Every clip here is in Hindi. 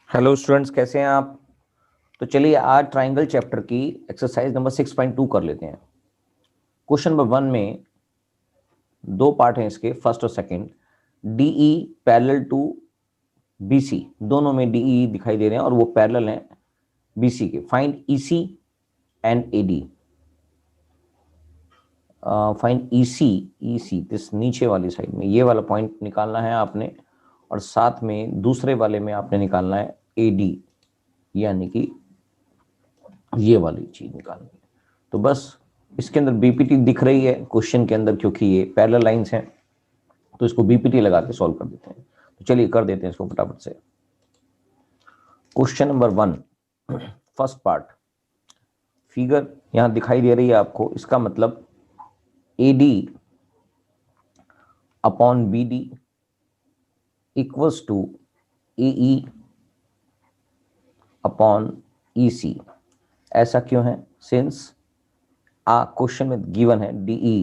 हेलो स्टूडेंट्स, कैसे हैं आप। तो चलिए आज ट्राइंगल चैप्टर की एक्सरसाइज नंबर 6.2 कर लेते हैं। क्वेश्चन नंबर 1 में दो पार्ट हैं इसके, फर्स्ट और second. DE parallel to BC, दोनों में डीई दिखाई दे रहे हैं और वो पैरेलल हैं बीसी के। Find EC and AD. Find EC, EC this नीचे वाली साइड में ये वाला पॉइंट निकालना है आपने, और साथ में दूसरे वाले में आपने निकालना है एडी, यानी कि ये वाली चीज निकालनी है। तो बस इसके अंदर बीपीटी दिख रही है क्वेश्चन के अंदर, क्योंकि ये पैरेलल लाइंस हैं, तो इसको बीपीटी लगा के सॉल्व कर देते हैं। तो चलिए कर देते हैं इसको फटाफट से। Question number 1, first part. Figure यहां दिखाई दे रही है आपको, इसका मतलब AD upon BD equals to AE upon EC। ऐसा क्यों है? सिंस क्वेश्चन में गिवन है DE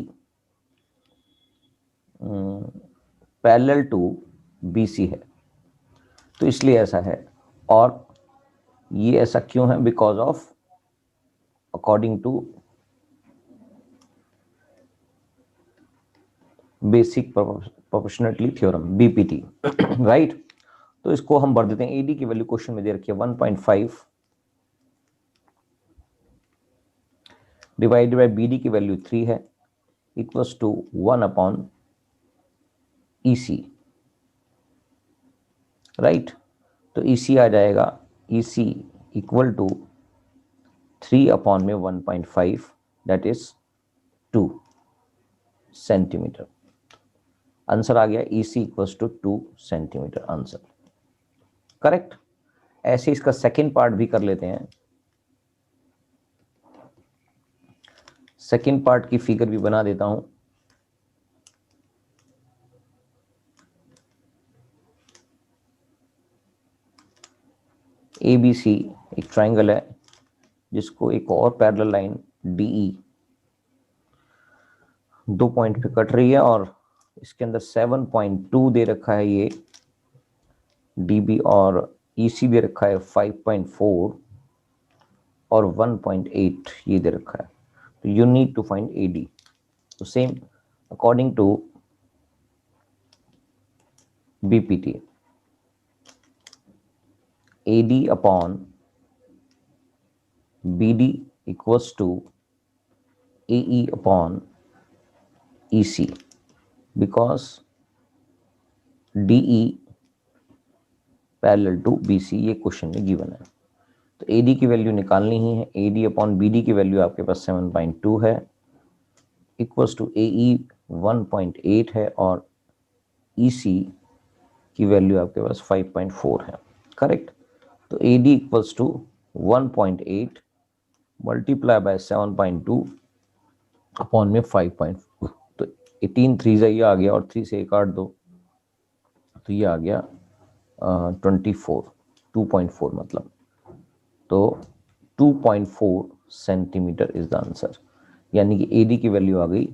पैरेलल टू BC है, तो इसलिए ऐसा है। और ये ऐसा क्यों है? Because of according to basic proportionality theorem, BPT right. तो इसको हम भर देते हैं। एडी की वैल्यू क्वेश्चन में दे रखी है 1.5 डिवाइडेड बाय BD की वैल्यू 3 है, equals to 1 upon EC right. तो EC आ जाएगा, EC इक्वल टू 3 अपॉन में 1.5, दैट इज 2 सेंटीमीटर। आंसर आ गया EC equals to 2 centimetre, answer correct. ऐसे इसका सेकंड पार्ट भी कर लेते हैं। सेकंड पार्ट की फिगर भी बना देता हूं। ABC एक ट्राइंगल है जिसको एक और पैरेलल लाइन DE दो पॉइंट पे कट रही है, और इसके अंदर 7.2 दे रखा है ये DB, और EC दे रखा है 5.4 और 1.8 ये दे रखा है। तो you need to find AD। तो same according to BPT, AD upon BD equals to AE upon EC, because DE parallel to BC ये क्वेश्चन में गिवन है। तो AD की वैल्यू निकालनी ही है। AD अपॉन BD की वैल्यू आपके पास 7.2 है, इक्वल्स टू AE 1.8 है, और EC की वैल्यू आपके पास 5.4 है, करेक्ट। तो AD equals to 1.8 multiply by 7.2 upon में 5.4। तो 18 3 से ये आ गया, और 3 से 1 8 2, तो ये आ गया 24, 2.4 मतलब। तो 2.4 सेंटीमीटर इज द आंसर, यानी कि AD की वैल्यू आ गई,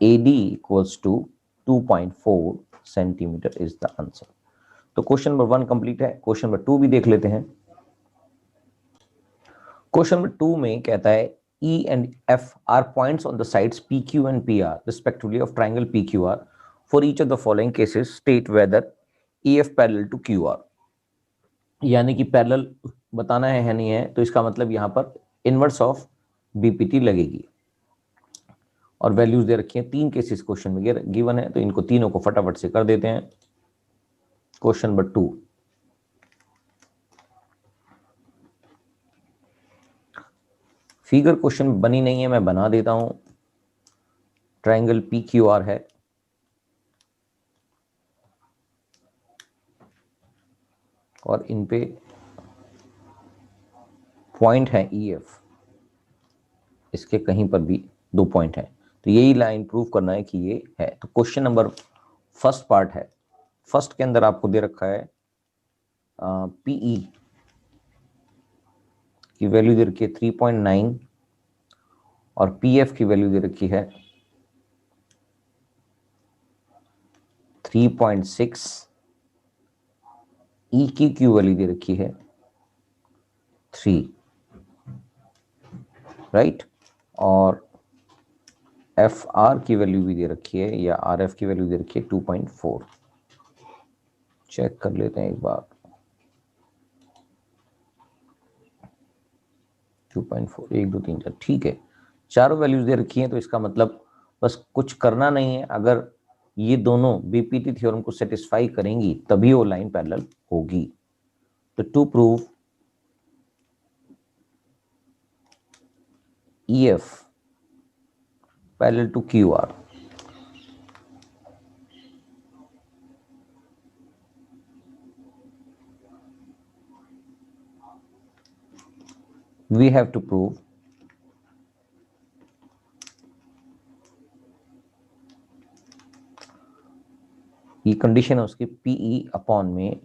AD equals to 2.4 centimetre is the answer. तो क्वेश्चन नंबर 1 कंप्लीट है। क्वेश्चन नंबर 2 भी देख लेते हैं। क्वेश्चन नंबर 2 में कहता है E and F are points on the sides PQ and PR respectively of triangle PQR. For each of the following cases, state whether EF parallel to QR. यानी कि पैरेलल बताना है नहीं है, तो इसका मतलब यहां पर इनवर्स ऑफ BPT लगेगी। और वैल्यूज दे रखी हैं, 3 केसेस क्वेश्चन में गिवन है, तो इनको तीनों को फटाफट से कर देते हैं। क्वेश्चन नंबर 2, फिगर क्वेश्चन बनी नहीं है, मैं बना देता हूं। ट्राइंगल PQR है, और इन पे पॉइंट है EF, इसके कहीं पर भी 2 पॉइंट हैं, तो यही लाइन प्रूव करना है कि ये है। तो क्वेश्चन नंबर फर्स्ट पार्ट है। फर्स्ट के अंदर आपको दे रखा है PE की वैल्यू दे रखी है 3.9, और PF की वैल्यू दे रखी है 3.6, ई की क्यू वैल्यू दे रखी है 3, राइट, और एफ आर की वैल्यू भी दे रखी है, या आर एफ की वैल्यू दे रखी है 2.4। चेक कर लेते हैं एक बार। 2.4, 1 2 3 4, ठीक है, चारों वैल्यूज दे रखी हैं। तो इसका मतलब बस कुछ करना नहीं है, अगर ये दोनों बीपीटी थ्योरम को सेटिस्फाई करेंगी तभी वो लाइन पैरेलल होगी। तो to prove EF parallel to QR, we have to prove ये कंडीशन है उसकी PE अपॉन में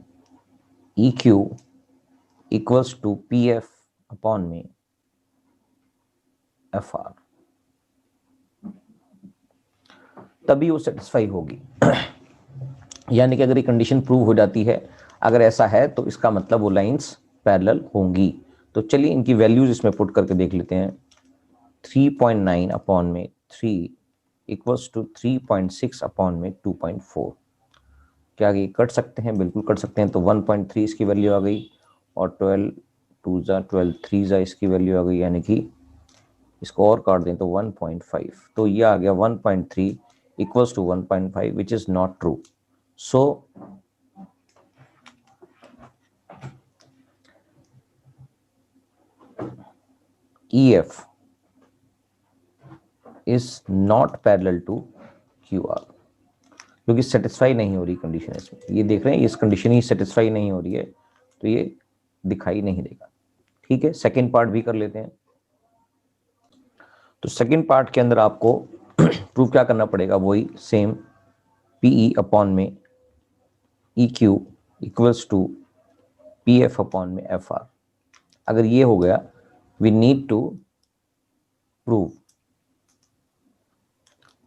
EQ equals to PF upon में FR, तभी वो सेटिस्फाई होगी। यानी कि अगर ये कंडीशन प्रूव हो जाती है, अगर ऐसा है तो इसका मतलब वो लाइंस पैरेलल होंगी। तो चलिए इनकी वैल्यूज इसमें पुट करके देख लेते हैं। 3.9 अपॉन में 3 इक्वल्स टू 3.6 अपॉन में 2.4। क्या ये कट सकते हैं? बिल्कुल कट सकते हैं। तो 1.3 इसकी वैल्यू आ गई, और 12 2 जा 12 3 जा इसकी वैल्यू आ गई, यानी कि इसको और काट दें तो 1.5। तो ये आ गया 1.3 equals to 1.5, which is not true. So EF is not parallel to QR, क्योंकि सेटिस्फाई नहीं हो रही कंडीशन इसमें। ये देख रहे हैं, इस कंडीशन ही सेटिस्फाई नहीं हो रही है, तो ये दिखाई नहीं देगा। ठीक है, सेकंड पार्ट भी कर लेते हैं। तो सेकंड पार्ट के अंदर आपको प्रूव क्या करना पड़ेगा? वही सेम, PE अपॉन में EQ equals to PF upon में FR। अगर ये हो गया, वी नीड टू प्रूव,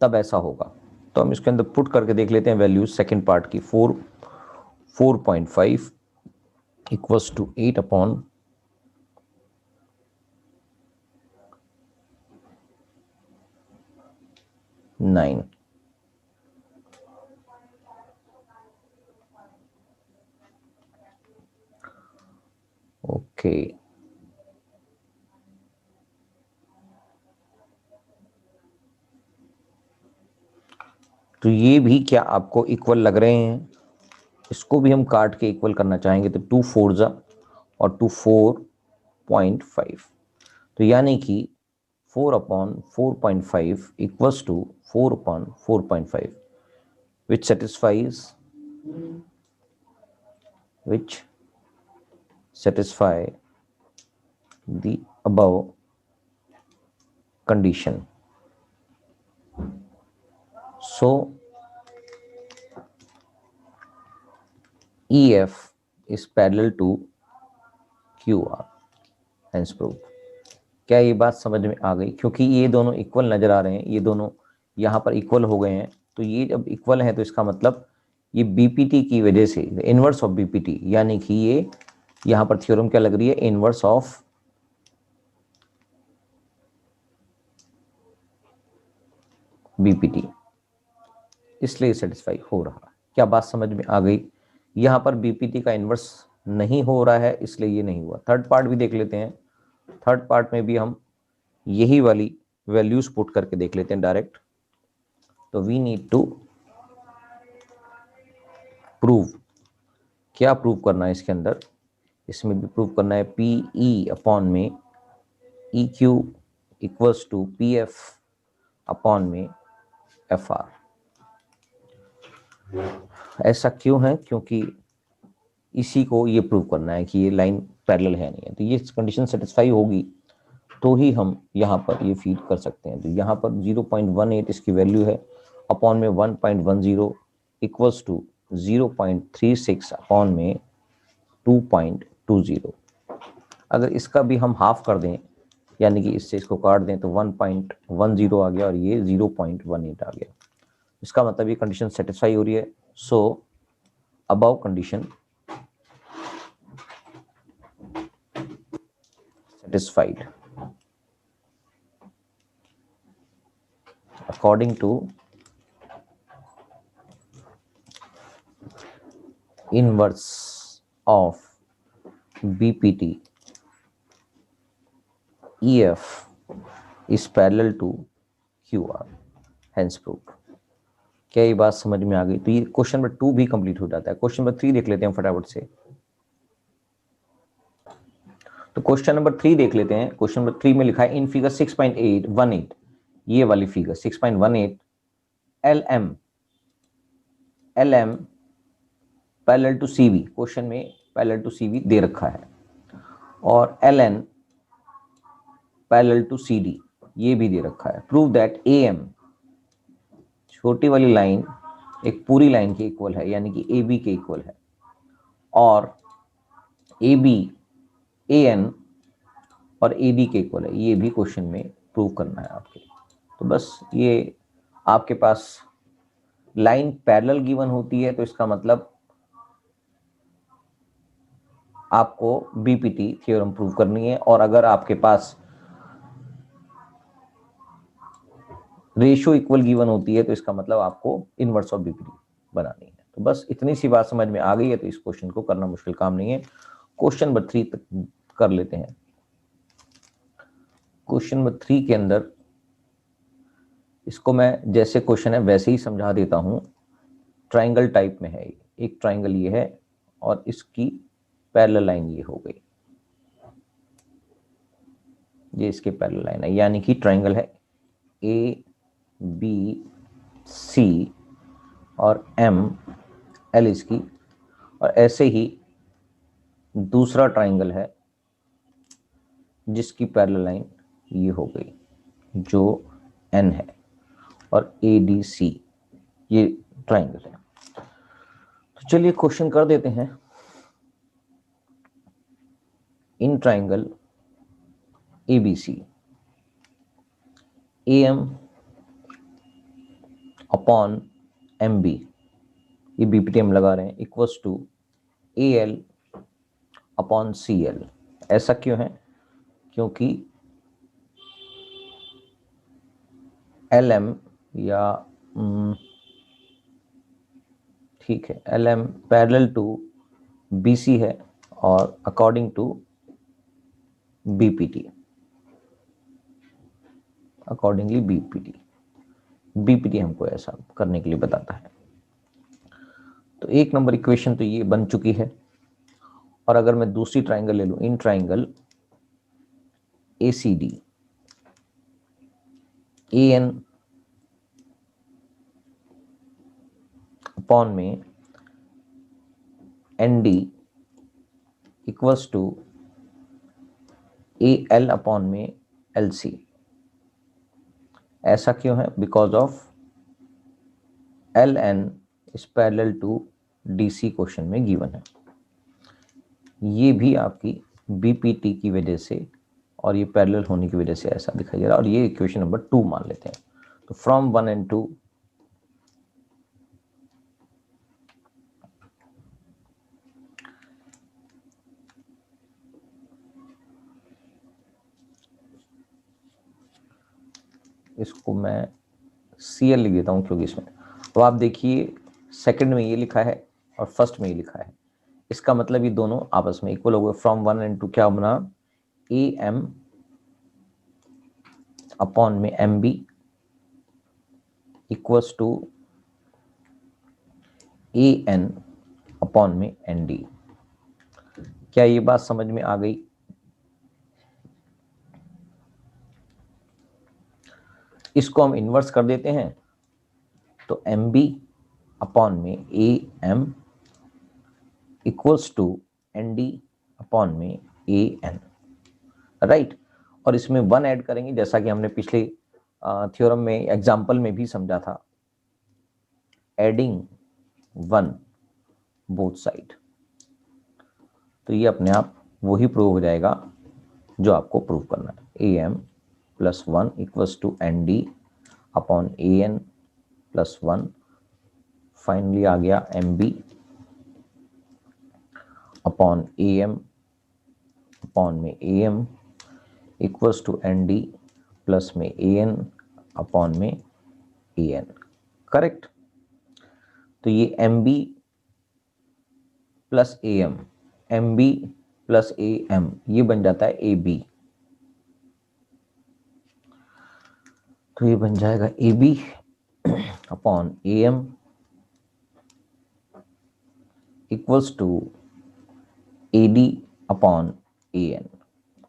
तब ऐसा होगा। तो हम इसके अंदर पुट करके देख लेते हैं वैल्यूज सेकंड पार्ट की। 4.5 इक्वल्स टू 8 अपॉन 9। ओके, तो ये भी क्या आपको इक्वल लग रहे हैं? इसको भी हम काट के इक्वल करना चाहेंगे तो 2 4 जा और 2 4.5, तो यानी कि 4 upon 4.5 equals to 4 upon 4.5, which satisfy the above condition. So EF is parallel to QR, hence proved। क्या ये बात समझ में आ गई? क्योंकि ये दोनों इक्वल नजर आ रहे हैं, ये दोनों यहाँ पर इक्वल हो गए हैं। तो ये जब इक्वल है तो इसका मतलब ये बीपीटी की वजह से, इनवर्स ऑफ बीपीटी, यानी कि ये यहाँ पर थ्योरम क्या लग रही है? इनवर्स ऑफ बीपीटी, इसलिए सेटिस्फाई हो रहा। क्या बात समझ में आ गई? यहाँ पर बीपीटी का इनवर्स नहीं हो रहा है, इसलिए ये नहीं हुआ। थर्ड पार्ट भी देख लेते हैं। थर्ड पार्ट में भी हम यही वाली वैल्यूज पुट करके देख लेते हैं डायरेक्ट। तो वी नीड टू प्रूव, क्या प्रूव करना है इसके अंदर? इसमें भी प्रूव करना है PE अपॉन में EQ equals to PF upon में FR। ऐसा क्यों है? क्योंकि इसी को ये प्रूव करना है कि ये लाइन पैरेलल है नहीं है। तो ये कंडीशन सेटिस्फाई होगी तो ही हम यहाँ पर ये फीड कर सकते हैं। तो यहाँ पर 0.18 इसकी वैल्यू है, अपॉन में 1.10 इक्वल्स टू 0.36 अपॉन में 2.20। अगर इसका भी हम हाफ कर दें, यानी कि इससे इसको काट दें, तो 1.10 आ गया और ये 0.18 आ गया। इसका मतलब ये कंडीशन सेटिस्फाई हो रही है। So above condition satisfied according to inverse of BPT EF is parallel to QR, hence proved। क्या ये बात समझ में आ गई? तो ये क्वेश्चन नंबर 2 भी कंप्लीट हो जाता है। क्वेश्चन नंबर 3 देख लेते हैं फटाफट से। तो क्वेश्चन नंबर 3 देख लेते हैं। क्वेश्चन नंबर 3 में लिखा है इन फिगर 6.818, ये वाली figure 6.18, LM parallel to CV, question में पैरेलल टू CV दे रखा है, और LN पैरेलल टू CD ये भी दे रखा है। प्रूव दैट AM, छोटी वाली लाइन एक पूरी लाइन के इक्वल है, यानी कि AB के इक्वल है, और AB AN और AD के इक्वल है। ये भी क्वेश्चन में प्रूव करना है आपके। तो बस ये आपके पास लाइन पैरेलल गिवन होती है तो इसका मतलब आपको BPT थ्योरम प्रूव करनी है, और अगर आपके पास रेशियो इक्वल गिवन होती है तो इसका मतलब आपको इनवर्स ऑफ BPT बनानी है। तो बस इतनी सी बात समझ में आ गई है तो इस क्वेश्चन को करना मुश्किल काम नहीं है। क्वेश्चन नंबर 3 तक कर लेते हैं। क्वेश्चन नंबर 3 के अंदर इसको मैं जैसे क्वेश्चन है वैसे ही समझा देता हूं। ट्राइंगल टाइप में है, एक ट्राइंगल ये है और इसकी पैरेलल लाइन ये हो गई, ये इसके पैरेलल लाइन है, यानी कि ट्राइंगल है ABC और ML इसकी, और ऐसे ही दूसरा ट्राइंगल है जिसकी पैरेलल लाइन ये हो गई जो N है, और ADC ये ट्राइंगल है। तो चलिए क्वेश्चन कर देते हैं। In triangle ABC AM upon MB, ये BPT हम लगा रहे हैं, equals to AL upon CL। ऐसा क्यों है? क्योंकि LM या ठीक है, LM पैरेलल टू BC है और according to BPT, accordingly BPT हमको ऐसा करने के लिए बताता है। तो एक नंबर इक्वेशन तो ये बन चुकी है, और अगर मैं दूसरी ट्राइंगल ले लूं, in triangle ACD AN upon में ND equals to AL upon में LC। ऐसा क्यों है? Because of LN is parallel to DC question में गिवन है। ये भी आपकी BPT की वजह से और ये पैरेलल होने की वजह से ऐसा दिखाई दे रहा है, और ये इक्वेशन नंबर 2 मान लेते हैं। तो फ्रॉम 1 and 2 इसको मैं CL लिख देता हूं, क्योंकि इसमें तो आप देखिए सेकंड में ये लिखा है और फर्स्ट में ये लिखा है, इसका मतलब ये दोनों आपस में इक्वल हो गए। फ्रॉम 1 and 2 क्या बना? AM अपॉन में MB equals to AN upon में ND। क्या ये बात समझ में आ गई? इसको हम इन्वर्स कर देते हैं, तो MB अपॉन में AM equals to ND upon में AN, राइट। और इसमें 1 ऐड करेंगे, जैसा कि हमने पिछले थ्योरम में एग्जाम्पल में भी समझा था, एडिंग 1 बोथ साइड। तो ये अपने आप वही प्रूव हो जाएगा जो आपको प्रूव करना है। AM plus 1 equals to ND upon AN plus 1। Finally आ गया MB अपॉन AM अपॉन में AM equals to N D plus में ए एन अपॉन में ए एन, करेक्ट। तो ये M B plus A M B plus A M, ये बन जाता है ए बी। तो ये बन जाएगा A B upon A M equals to A D upon A N,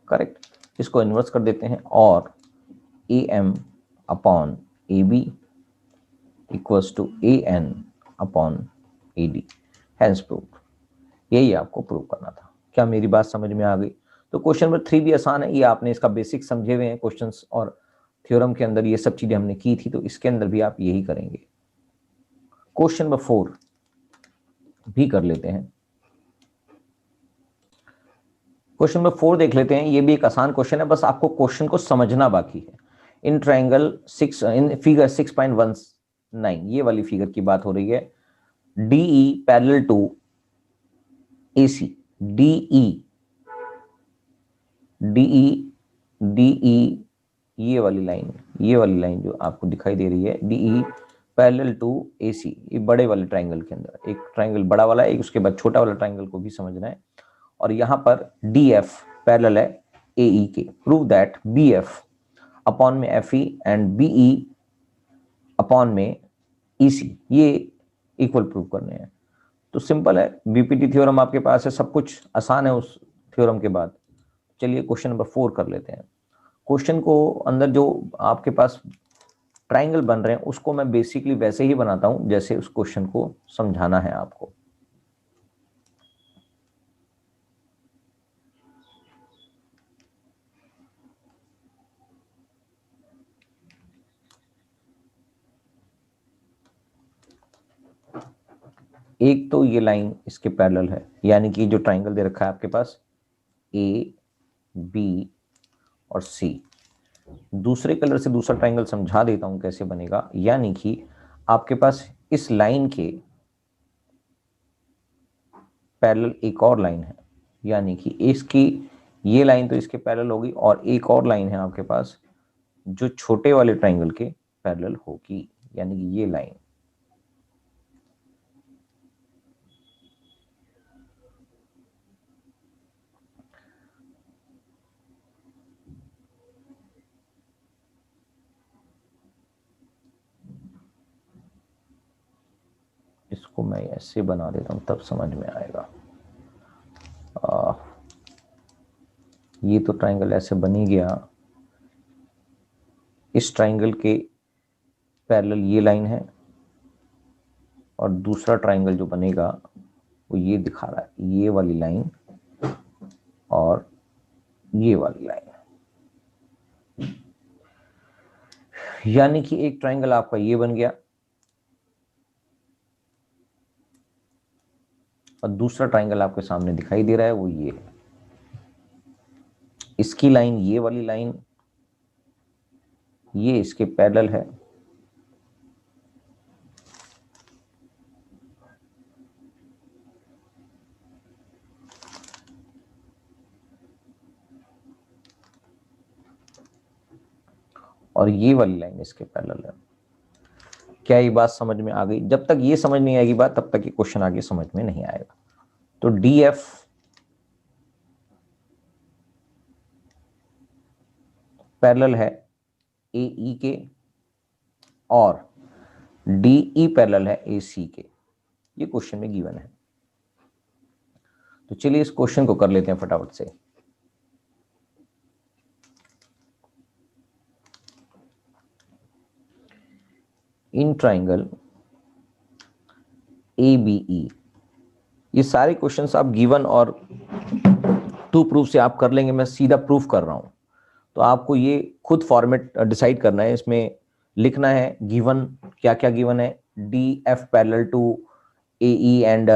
correct. इसको इन्वर्स कर देते हैं और A M upon A B equals to A N upon A D, hence proved. यही आपको प्रूव करना था। क्या मेरी बात समझ में आ गई? तो क्वेश्चन नंबर 3 भी आसान है, ये आपने इसका बेसिक समझे हुए हैं क्वेश्चंस, और थ्योरम के अंदर ये सब चीजें हमने की थी, तो इसके अंदर भी आप यही करेंगे। क्वेश्चन नंबर 4 भी कर लेते हैं। क्वेश्चन नंबर 4 देख लेते हैं। ये भी एक आसान क्वेश्चन है, बस आपको क्वेश्चन को समझना बाकी है। इन फिगर 6.19, ये वाली फिगर की बात हो रही है। DE parallel to AC, DE ये वाली लाइन जो आपको दिखाई दे रही है, DE पैरेलल टू AC, ये बड़े वाले ट्राइंगल के अंदर, एक ट्राइंगल बड़ा वाला है, एक उसके बाद छोटा वाला ट्राइंगल को भी समझना है। और यहाँ पर DF पैरेलल है AE के। प्रूव दैट BF अपॉन में FE एंड BE अपॉन में EC ये इक्वल प्रूव करने हैं। तो सिंपल है, BPT थ्योरम आपके पास है, सब कुछ आसान है उस थ्योरम के बाद। चलिए क्वेश्चन नंबर 4 कर लेते हैं। क्वेश्चन को अंदर जो आपके पास ट्राइंगल बन रहे हैं उसको मैं बेसिकली वैसे ही बनाता हूं जैसे उस क्वेश्चन को समझाना है आपको। एक तो ये लाइन इसके पैरेलल है, यानी कि जो ट्राइंगल दे रखा है आपके पास ए बी और सी। दूसरे कलर से दूसरा ट्राइंगल समझा देता हूं कैसे बनेगा। यानी कि आपके पास इस लाइन के पैरेलल एक और लाइन है, यानी कि इसकी ये लाइन तो इसके पैरेलल होगी, और एक और लाइन है आपके पास जो छोटे वाले ट्राइंगल के पैरेलल होगी, यानी कि ये लाइन। इसको मैं ऐसे बना देता हूं तब समझ में आएगा। ये तो ट्राइंगल ऐसे बन ही गया। इस ट्राइंगल के पैरेलल ये लाइन है, और दूसरा ट्राइंगल जो बनेगा वो ये दिखा रहा है, ये वाली लाइन और ये वाली लाइन। यानी कि एक ट्राइंगल आपका ये बन गया और दूसरा ट्राइंगल आपके सामने दिखाई दे रहा है वो ये है। इसकी लाइन ये वाली लाइन, ये इसके पैरेलल है, और ये वाली लाइन इसके पैरेलल है। क्या ये बात समझ में आ गई? जब तक ये समझ नहीं आएगी बात, तब तक ये क्वेश्चन आगे समझ में नहीं आएगा। तो DF पैरेलल है AE के, और DE पैरेलल है AC के। ये क्वेश्चन में गिवन है। तो चलिए इस क्वेश्चन को कर लेते हैं फटाफट से। इन ट्राइंगल ABE, ये सारे क्वेश्चंस आप गिवन और टू प्रूफ से आप कर लेंगे, मैं सीधा प्रूफ कर रहा हूं। तो आपको ये खुद फॉर्मेट डिसाइड करना है, इसमें लिखना है गिवन क्या क्या गिवन है। DF parallel to AE and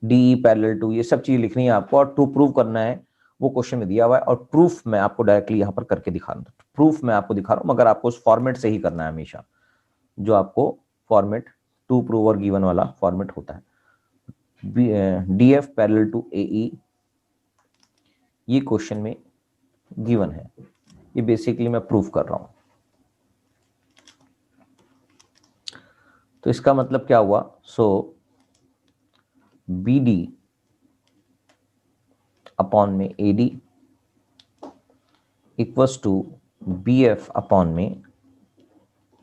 DE parallel to, ये सब चीज लिखनी है आपको, और टू प्रूव करना है वो क्वेश्चन में दिया हुआ है। और प्रूफ मैं आपको डायरेक्टली यहाँ पर करके दिखा रहा हूँ। प्रूफ मैं आपको दिखा रहा हूँ, मगर आपको उस फॉर्मेट से ही करना है हमेशा, जो आपको फॉर्मेट टू प्रूव और गिवन वाला फॉर्मेट होता है। DF पैरेलल टू AE ये क्वेश्चन में गिवन है। ये बेसिकली मैं प्रूफ कर रहा हूं। तो इसका मतलब क्या हुआ? सो बी डी अपॉन में A D equals to B F upon में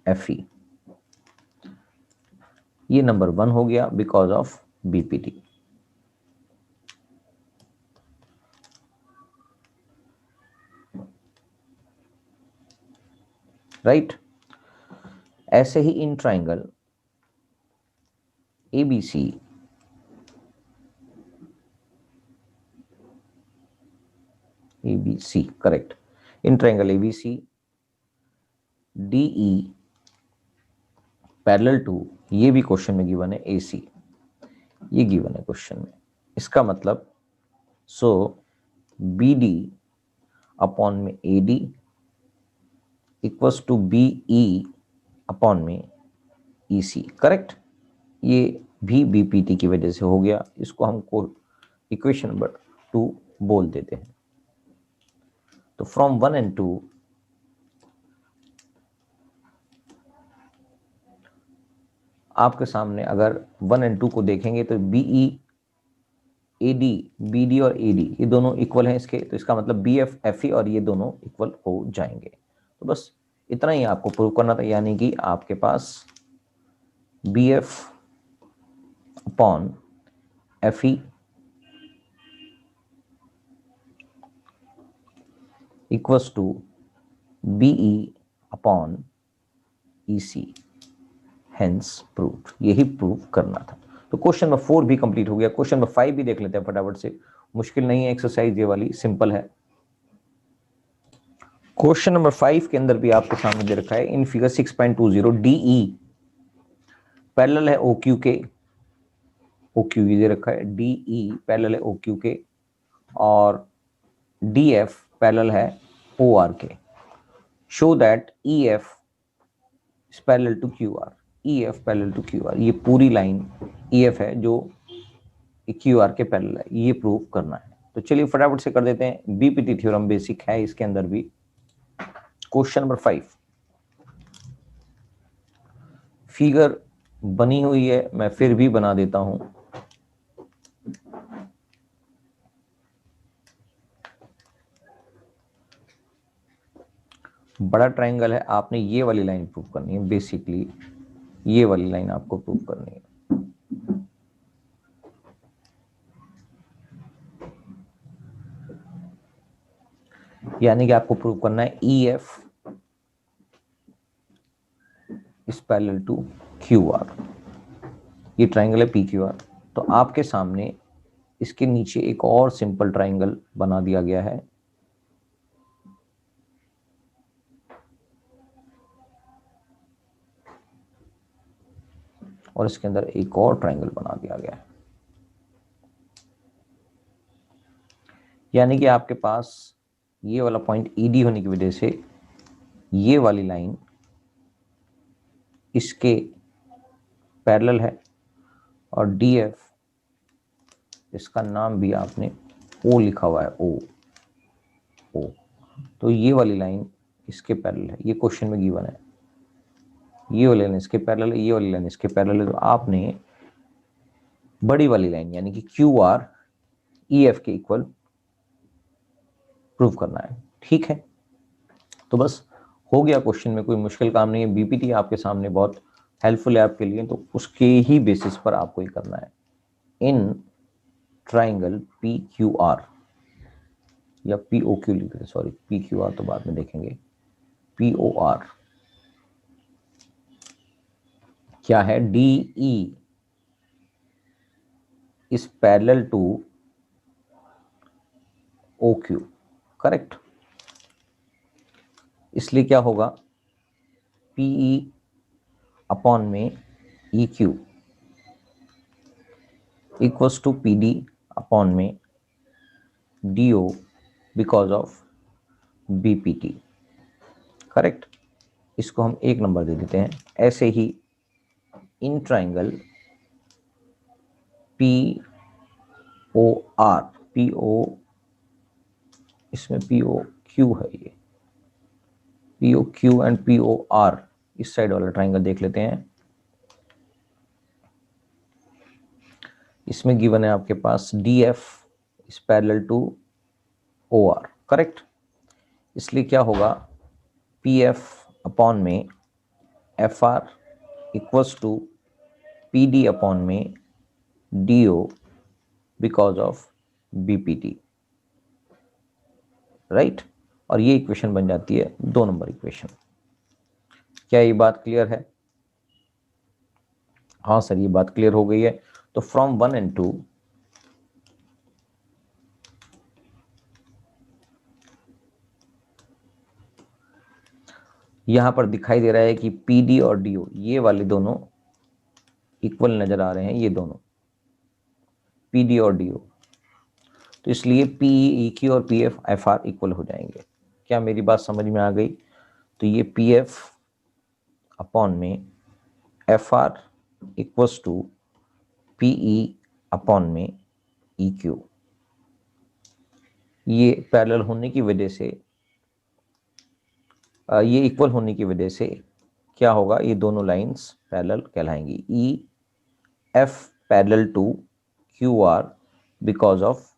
एफ ई। ये नंबर 1 हो गया बिकॉज ऑफ बीपीटी। राइट। ऐसे ही in triangle ABC ABC correct, in triangle ABC DE parallel to, ये भी क्वेश्चन में गिवन है एसी, ये गिवन है क्वेश्चन में। इसका मतलब सो बी डी अपॉन में A D equals to B E upon में ई सी। करेक्ट, ये भी बीपीटी की वजह से हो गया। इसको हमको इक्वेशन नंबर 2 बोल देते हैं। तो फ्रॉम 1 and 2 आपके सामने अगर 1 and 2 को देखेंगे तो बीई एडी, बीडी और एडी ये दोनों इक्वल हैं इसके, तो इसका मतलब बीएफ एफई और ये दोनों इक्वल हो जाएंगे। तो बस इतना ही आपको प्रूव करना था, यानी कि आपके पास BF upon FE equals to BE upon EC, hence proved. यही प्रूव करना था। तो क्वेश्चन नंबर 4 भी कंप्लीट हो गया। क्वेश्चन नंबर 5 भी देख लेते हैं फटाफट से, मुश्किल नहीं है एक्सरसाइज, ये वाली सिंपल है। क्वेश्चन नंबर 5 के अंदर भी आपके सामने दे रखा है इन फिगर 6.20 डीई पैरेलल है ओक्यू के, ओक्यू दे रखा है, डीई पैरेलल है ओक्यू के और डीएफ पैरेलल है ओआर के। Show that EF is parallel to QR, EF parallel to QR, ये पूरी लाइन ईएफ है जो क्यूआर के पैरेलल है, ये प्रूव करना है। तो चलिए फटाफट से कर देते हैं। बीपीटी थ्योरम बेसिक है इसके अंदर भी। क्वेश्चन नंबर 5 फिगर बनी हुई है, मैं फिर भी बना देता हूं। बड़ा ट्रायंगल है, आपने ये वाली लाइन प्रूव करनी है, बेसिकली ये वाली लाइन आपको प्रूव करनी है। यानी कि आपको प्रूव करना है EF is parallel to QR। ये ट्रायंगल है PQR। तो आपके सामने इसके नीचे एक और सिंपल ट्रायंगल बना दिया गया है, और इसके अंदर एक और ट्रायंगल बना दिया गया है। यानी कि आपके पास ये वाला पॉइंट ED होने की वजह से ये वाली लाइन इसके पैरेलल है, और DF इसका नाम भी आपने O लिखा हुआ है, O। तो ये वाली लाइन इसके पैरेलल है, ये क्वेश्चन में गिवन है। ये वाली लाइन इसके पैरेलल है, ये वाली लाइन इसके पैरेलल है। तो आपने बड़ी वाली लाइन यानी कि QR EF के इक्वल प्रूव करना है। ठीक है, तो बस हो गया क्वेश्चन में, कोई मुश्किल काम नहीं है। बीपीटी आपके सामने बहुत हेल्पफुल है आपके लिए, तो उसके ही बेसिस पर आपको ये करना है। इन ट्राइंगल PQR या POQ लिख रहे, सॉरी PQR तो बाद में देखेंगे, POR क्या है? DE is parallel to OQ। Correct, इसलिए क्या होगा? PE अपॉन में EQ equals to PD upon में DO because of BPT। Correct, इसको हम 1 नंबर दे देते हैं। ऐसे ही इन ट्राइंगल POR, PO इसमें POQ है, ये P O Q and P O R, इस साइड वाला ट्राइंगल देख लेते हैं। इसमें गिवन है आपके पास D F is parallel to O R, correct. इसलिए क्या होगा, पी एफ अपॉन में F R equals to P D upon में D O because of BPT, right. और ये इक्वेशन बन जाती है 2 नंबर इक्वेशन। क्या ये बात क्लियर है? हाँ सर, ये बात क्लियर हो गई है। तो फ्रॉम 1 and 2 यहां पर दिखाई दे रहा है कि पी डी और डी ओ ये वाले दोनों इक्वल नजर आ रहे हैं, ये दोनों पी डी और डी ओ। तो इसलिए पी ई क्यू और P F F R equal हो जाएंगे। क्या मेरी बात समझ में आ गई? तो ये पी एफ अपॉन में F R equals to P E upon में ई क्यू, ये पैरेलल होने की वजह से, ये इक्वल होने की वजह से क्या होगा, ये दोनों लाइंस पैरेलल कहलाएंगी। E F parallel to Q R because of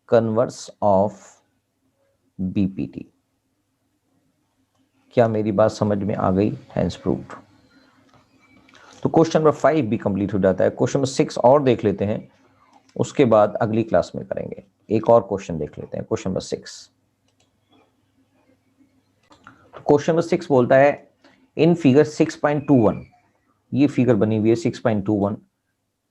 converse of BPT. क्या मेरी बात समझ में आ गई? Hence proved. तो क्वेश्चन नंबर 5 भी कंप्लीट हो जाता है। क्वेश्चन नंबर 6 और देख लेते हैं, उसके बाद अगली क्लास में करेंगे। एक और क्वेश्चन देख लेते हैं, क्वेश्चन नंबर 6। क्वेश्चन नंबर 6 बोलता है इन फिगर 6.21, ये फिगर बनी हुई है 6.21,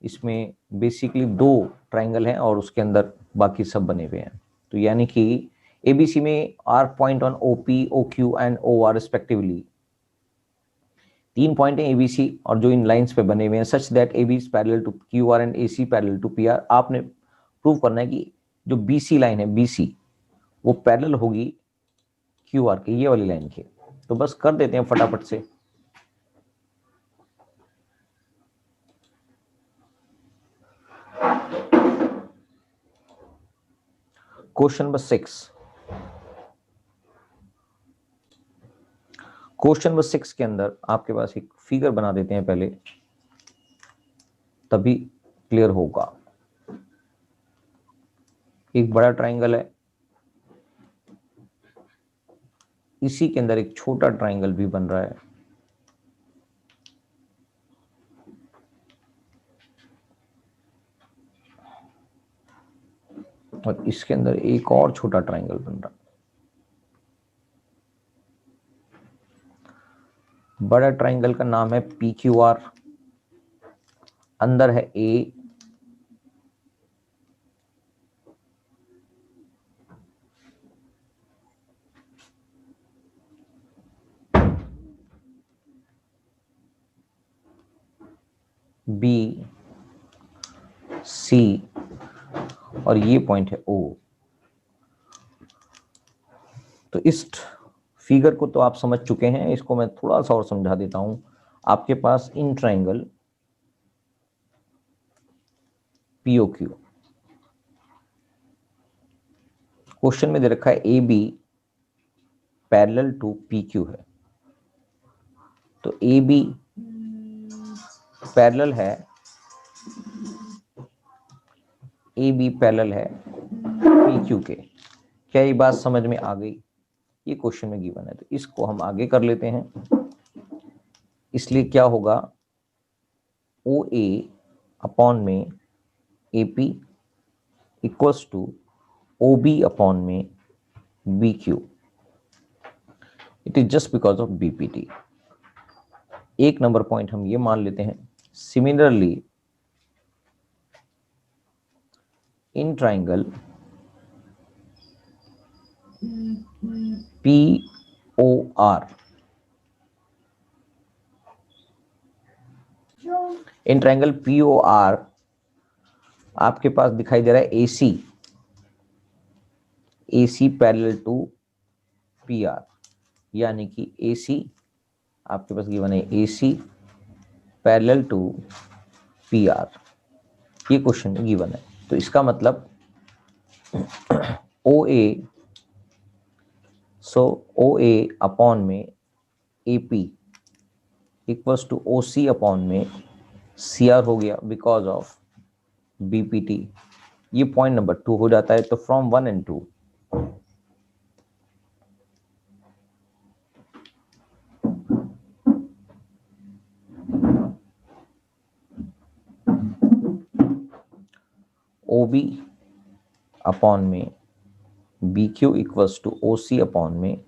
इसमें बेसिकली 2 ट्राइंगल हैं और उसके अंदर बाकी सब बने हुए हैं। तो यानी कि एबीसी में R point on OP, O Q and O R respectively, 3 point हैं एबीसी और जो इन लाइंस पे बने हुए हैं, such that A B is parallel to Q R and A C parallel to P R. आपने प्रूव करना है कि जो बीसी लाइन है, बीसी वो पैरेलल होगी क्यू आर के, ये वाली लाइन के। तो बस कर देते हैं फटाफट से। क्वेश्चन नंबर 6, क्वेश्चन नंबर 6 के अंदर आपके पास एक फिगर बना देते हैं पहले, तभी क्लियर होगा। एक बड़ा ट्राइंगल है, इसी के अंदर एक छोटा ट्राइंगल भी बन रहा है, और इसके अंदर एक और छोटा ट्राइंगल बन रहा है। बड़ा ट्राइंगल का नाम है पी क्यू आर, अंदर है ए, बी, सी और ये पॉइंट है ओ। तो इस फिगर को तो आप समझ चुके हैं, इसको मैं थोड़ा सा और समझा देता हूं। आपके पास in triangle P O Q, question में दे रखा है A B parallel to P Q है। तो ए बी पैरेलल है, ए बी पैरेलल है पी क्यू के। क्या ये बात समझ में आ गई? ये क्वेश्चन में गिवन है, तो इसको हम आगे कर लेते हैं। इसलिए क्या होगा, ओ ए अपॉन में A P equals to O B upon में B Q. It is just because of BPT. एक नंबर पॉइंट हम ये मान लेते हैं। Similarly in triangle P O R, in triangle P O R आपके पास दिखाई दे रहा है A C, A C parallel to P R, यानी कि ए सी आपके पास गिवन है A C parallel to P R, ये क्वेश्चन में गिवन है। तो इसका मतलब ओ ए सो ओ ए अपॉन में A P equals to O C upon में सी आर हो गया because of B P T. ये पॉइंट नंबर 2 हो जाता है। तो from 1 and 2 O B upon में B Q equals to O C upon में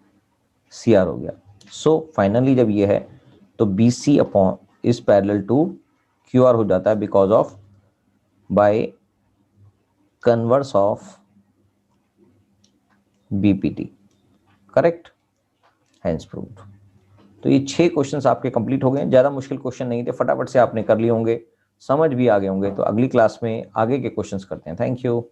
सी आर हो गया। सो फाइनली जब ये है तो B C upon is parallel to Q R हो जाता है because of by converse of BPT. Correct, hence proved. तो ये 6 क्वेश्चंस आपके कंप्लीट हो गए। ज़्यादा मुश्किल क्वेश्चन नहीं थे, फटाफट से आपने कर लिए होंगे, समझ भी आ गए होंगे। तो अगली क्लास में आगे के क्वेश्चंस करते हैं। Thank you.